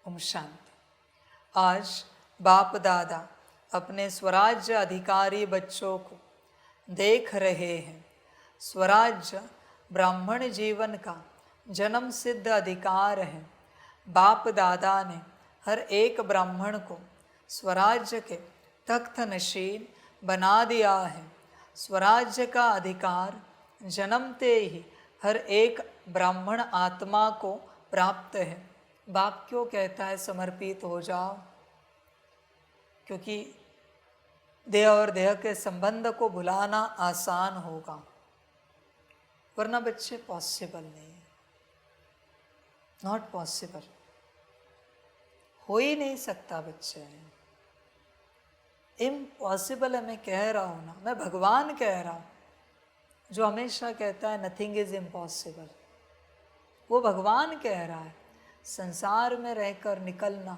ओम शांति। आज बाप दादा अपने स्वराज्य अधिकारी बच्चों को देख रहे हैं। स्वराज्य ब्राह्मण जीवन का जन्म सिद्ध अधिकार है। बाप दादा ने हर एक ब्राह्मण को स्वराज्य के तख्त नशीन बना दिया है। स्वराज्य का अधिकार जन्मते ही हर एक ब्राह्मण आत्मा को प्राप्त है। बाप क्यों कहता है समर्पित हो जाओ? क्योंकि देह और देह के संबंध को भुलाना आसान होगा, वरना बच्चे पॉसिबल नहीं है, नॉट पॉसिबल, हो ही नहीं सकता बच्चे। इम्पॉसिबल है, मैं कह रहा हूँ ना, मैं भगवान कह रहा हूँ जो हमेशा कहता है नथिंग इज इम्पॉसिबल। वो भगवान कह रहा है संसार में रहकर निकलना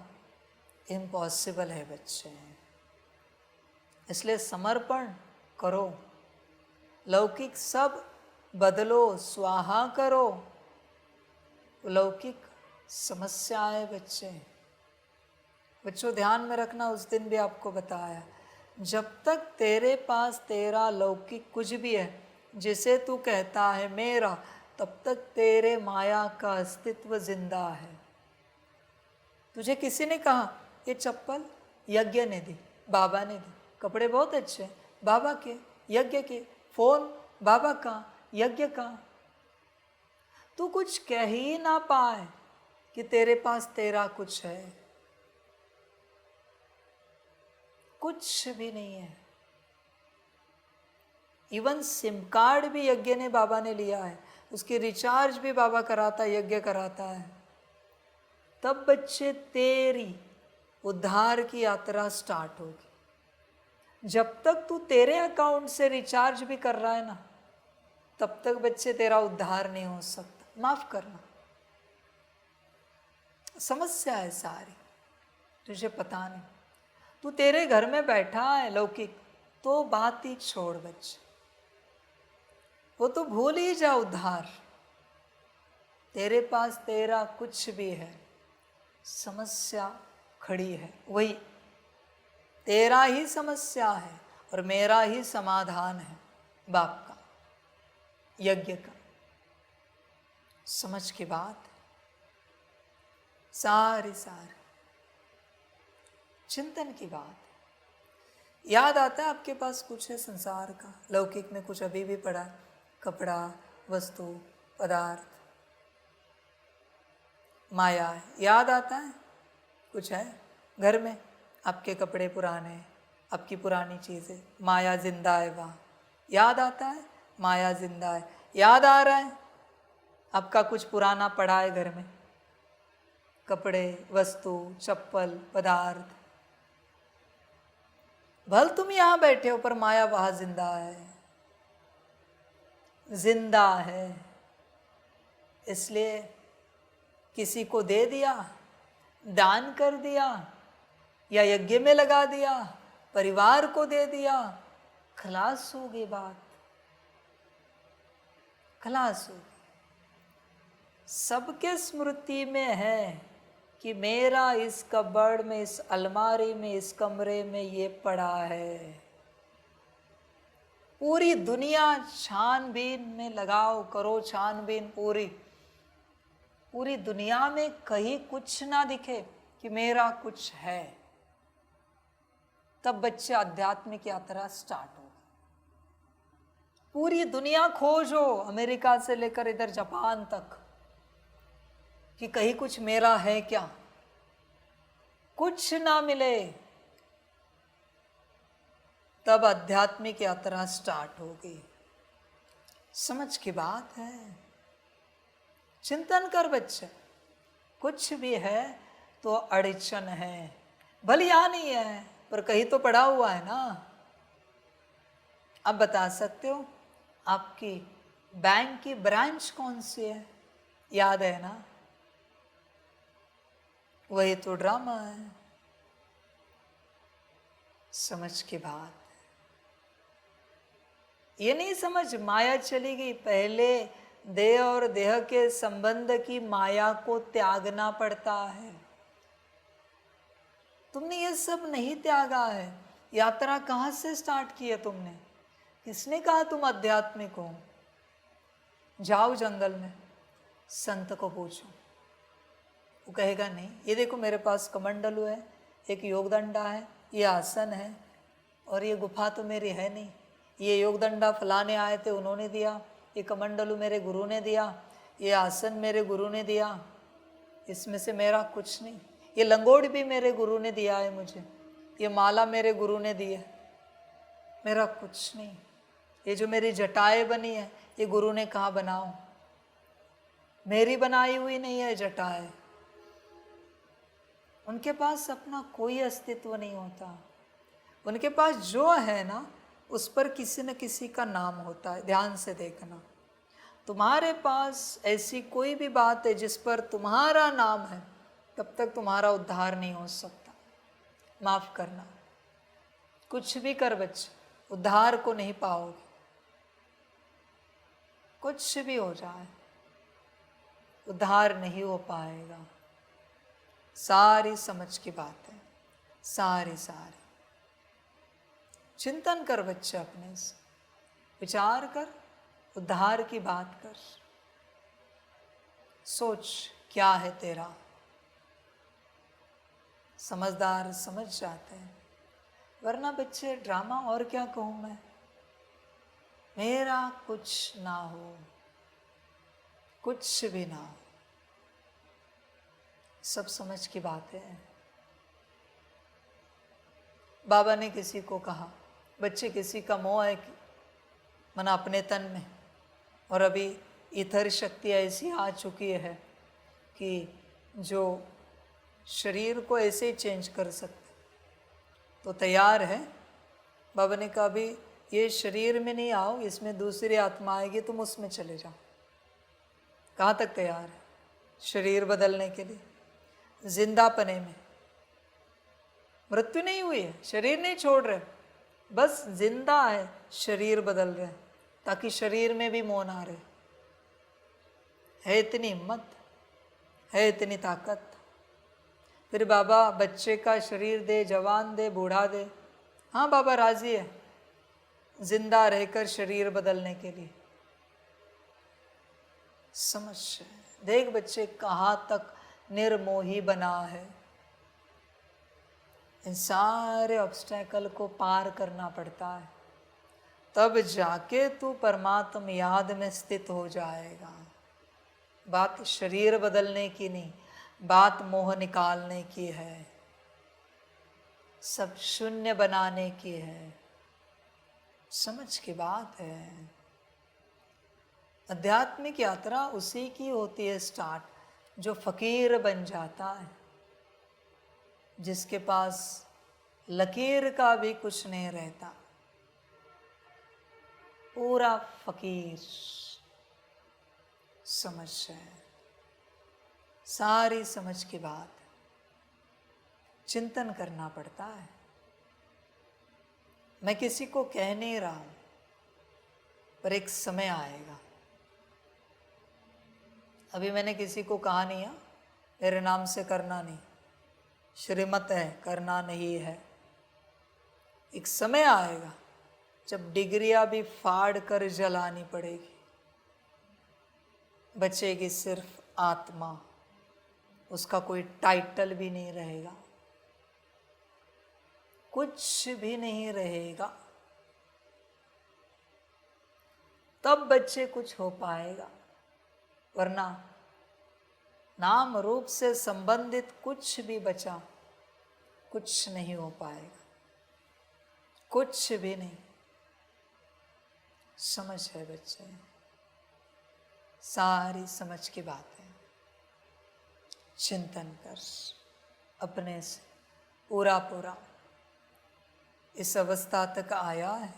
इम्पॉसिबल है बच्चे। इसलिए समर्पण करो, लौकिक सब बदलो, स्वाहा करो। लौकिक समस्याएं बच्चों ध्यान में रखना, उस दिन भी आपको बताया, जब तक तेरे पास तेरा लौकिक कुछ भी है जिसे तू कहता है मेरा, तब तक तेरे माया का अस्तित्व जिंदा है। तुझे किसी ने कहा ये चप्पल यज्ञ ने दी, बाबा ने दी, कपड़े बहुत अच्छे बाबा के, यज्ञ के, फोन बाबा का, यज्ञ का, तू कुछ कह ही ना पाए कि तेरे पास तेरा कुछ है। कुछ भी नहीं है। इवन सिम कार्ड भी यज्ञ ने बाबा ने लिया है, उसकी रिचार्ज भी बाबा कराता है, यज्ञ कराता है। तब बच्चे तेरी उद्धार की यात्रा स्टार्ट होगी। जब तक तू तेरे अकाउंट से रिचार्ज भी कर रहा है ना, तब तक बच्चे तेरा उद्धार नहीं हो सकता। माफ करना, समस्या है सारी, तुझे पता नहीं। तू तेरे घर में बैठा है लौकिक, तो बात ही छोड़ बच्चे, वो तो भूल ही जा उद्धार। तेरे पास तेरा कुछ भी है, समस्या खड़ी है, वही तेरा ही समस्या है और मेरा ही समाधान है, बाप का, यज्ञ का। समझ की बात, सारी चिंतन की बात। याद आता है आपके पास कुछ है संसार का, लौकिक में कुछ अभी भी पड़ा है, कपड़ा, वस्तु, पदार्थ, माया है, याद आता है कुछ है घर में, आपके कपड़े पुराने, आपकी पुरानी चीज़ें, माया जिंदा है वहाँ, याद आता है, माया जिंदा है। याद आ रहा है आपका कुछ पुराना पड़ा है घर में, कपड़े, वस्तु, चप्पल, पदार्थ। भल तुम यहाँ बैठे हो पर माया वहाँ जिंदा है, जिंदा है। इसलिए किसी को दे दिया, दान कर दिया, या यज्ञ में लगा दिया, परिवार को दे दिया, खलास हो गई बात, खलास हो गई। सबके स्मृति में है कि मेरा इस कबर्ड में, इस अलमारी में, इस कमरे में ये पड़ा है। पूरी दुनिया छानबीन में लगाओ, करो छानबीन, पूरी दुनिया में कहीं कुछ ना दिखे कि मेरा कुछ है, तब बच्चे आध्यात्मिक यात्रा स्टार्ट हो। पूरी दुनिया खोजो, अमेरिका से लेकर इधर जापान तक, कि कहीं कुछ मेरा है क्या, कुछ ना मिले, तब आध्यात्मिक यात्रा स्टार्ट होगी। समझ की बात है, चिंतन कर बच्चे, कुछ भी है तो अड़चन है, भले यहाँ नहीं है पर कहीं तो पड़ा हुआ है ना। अब बता सकते हो आपकी बैंक की ब्रांच कौन सी है? याद है ना? वही तो ड्रामा है। समझ की बात, ये नहीं समझ माया चली गई। पहले देह और देह के संबंध की माया को त्यागना पड़ता है, तुमने ये सब नहीं त्यागा है। यात्रा कहाँ से स्टार्ट की है तुमने? किसने कहा तुम आध्यात्मिक हो? जाओ जंगल में, संत को पूछो, वो कहेगा नहीं, ये देखो मेरे पास कमंडलू है, एक योगदंडा है, ये आसन है, और ये गुफा तो मेरी है नहीं, ये योगदंडा फलाने आए थे उन्होंने दिया, ये कमंडलू मेरे गुरु ने दिया, ये आसन मेरे गुरु ने दिया, इसमें से मेरा कुछ नहीं, ये लंगोट भी मेरे गुरु ने दिया है मुझे, ये माला मेरे गुरु ने दी है, मेरा कुछ नहीं, ये जो मेरी जटाएं बनी है ये गुरु ने कहा बनाओ, मेरी बनाई हुई नहीं है जटाएं। उनके पास अपना कोई अस्तित्व नहीं होता, उनके पास जो है ना उस पर किसी न किसी का नाम होता है। ध्यान से देखना, तुम्हारे पास ऐसी कोई भी बात है जिस पर तुम्हारा नाम है, तब तक तुम्हारा उद्धार नहीं हो सकता। माफ करना, कुछ भी कर बच्चे, उद्धार को नहीं पाओगे। कुछ भी हो जाए, उद्धार नहीं हो पाएगा। सारी समझ की बात है, सारी चिंतन कर बच्चे, अपने से विचार कर, उद्धार की बात कर, सोच क्या है तेरा। समझदार समझ जाते हैं, वरना बच्चे ड्रामा और क्या कहूँ मैं, मेरा कुछ ना हो, कुछ भी ना हो। सब समझ की बात है। बाबा ने किसी को कहा, बच्चे किसी का मोह है कि मना अपने तन में, और अभी इथर शक्ति ऐसी आ चुकी है कि जो शरीर को ऐसे ही चेंज कर सकते, तो तैयार है। बाबा ने कहा अभी ये शरीर में नहीं आओ, इसमें दूसरी आत्मा आएगी, तुम उसमें चले जाओ। कहाँ तक तैयार है? शरीर बदलने के लिए, जिंदापने में। मृत्यु नहीं हुई है, शरीर नहीं छोड़ रहे, बस जिंदा है, शरीर बदल रहे, ताकि शरीर में भी मोह ना रहे। है इतनी हिम्मत, है इतनी ताकत। फिर बाबा बच्चे का शरीर दे, जवान दे, बूढ़ा दे, हाँ बाबा राजी है जिंदा रहकर शरीर बदलने के लिए। समझ देख बच्चे कहाँ तक निर्मोही बना है। इन सारे ऑब्स्टेकल को पार करना पड़ता है, तब जाके तू परमात्मा याद में स्थित हो जाएगा। बात शरीर बदलने की नहीं, बात मोह निकालने की है, सब शून्य बनाने की है। समझ की बात है। आध्यात्मिक यात्रा उसी की होती है स्टार्ट, जो फकीर बन जाता है, जिसके पास लकीर का भी कुछ नहीं रहता, पूरा फकीर। समझ है, सारी समझ की बात। चिंतन करना पड़ता है। मैं किसी को कह नहीं रहा हूं, पर एक समय आएगा। अभी मैंने किसी को कहा नहीं है मेरे नाम से करना नहीं, श्रीमत है करना नहीं है। एक समय आएगा जब डिग्रियां भी फाड़ कर जलानी पड़ेगी, बचेगी सिर्फ आत्मा, उसका कोई टाइटल भी नहीं रहेगा, कुछ भी नहीं रहेगा। तब बच्चे कुछ हो पाएगा, वरना नाम रूप से संबंधित कुछ भी बचा, कुछ नहीं हो पाएगा, कुछ भी नहीं। समझ है बच्चे, सारी समझ की बात है। चिंतन कर अपने से पूरा पूरा। इस अवस्था तक आया है।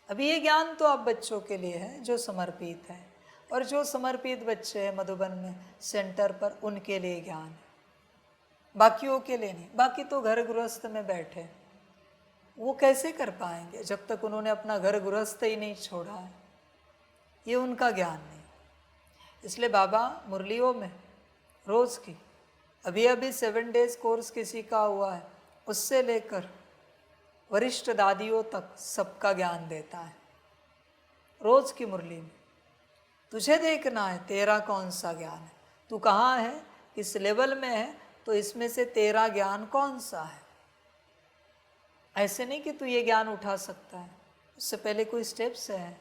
अभी ये ज्ञान तो आप बच्चों के लिए है जो समर्पित है, और जो समर्पित बच्चे हैं मधुबन में सेंटर पर, उनके लिए ज्ञान है, बाकियों के लिए नहीं। बाकी तो घर गृहस्थ में बैठे, वो कैसे कर पाएंगे जब तक उन्होंने अपना घर गृहस्थ ही नहीं छोड़ा है। ये उनका ज्ञान नहीं। इसलिए बाबा मुरलियों में रोज़ की अभी अभी 7 डेज कोर्स किसी का हुआ है, उससे लेकर वरिष्ठ दादियों तक सबका ज्ञान देता है रोज की मुरली में। तुझे देखना है तेरा कौन सा ज्ञान है, तू कहाँ है, किस लेवल में है, तो इसमें से तेरा ज्ञान कौन सा है। ऐसे नहीं कि तू ये ज्ञान उठा सकता है, उससे पहले कोई स्टेप्स है।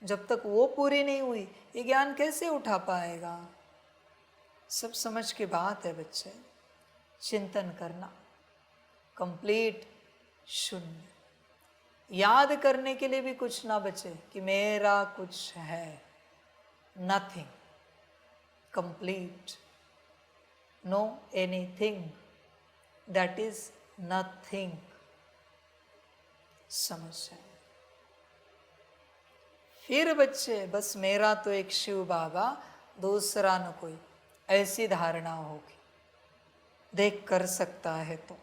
जब तक वो पूरी नहीं हुई ये ज्ञान कैसे उठा पाएगा। सब समझ की बात है बच्चे। चिंतन करना, कंप्लीट शून्य, याद करने के लिए भी कुछ ना बचे कि मेरा कुछ है, nothing, complete, know anything, that is nothing. समझ जाए फिर बच्चे, बस मेरा तो एक शिव बाबा, दूसरा न कोई, ऐसी धारणा होगी। देख कर सकता है तो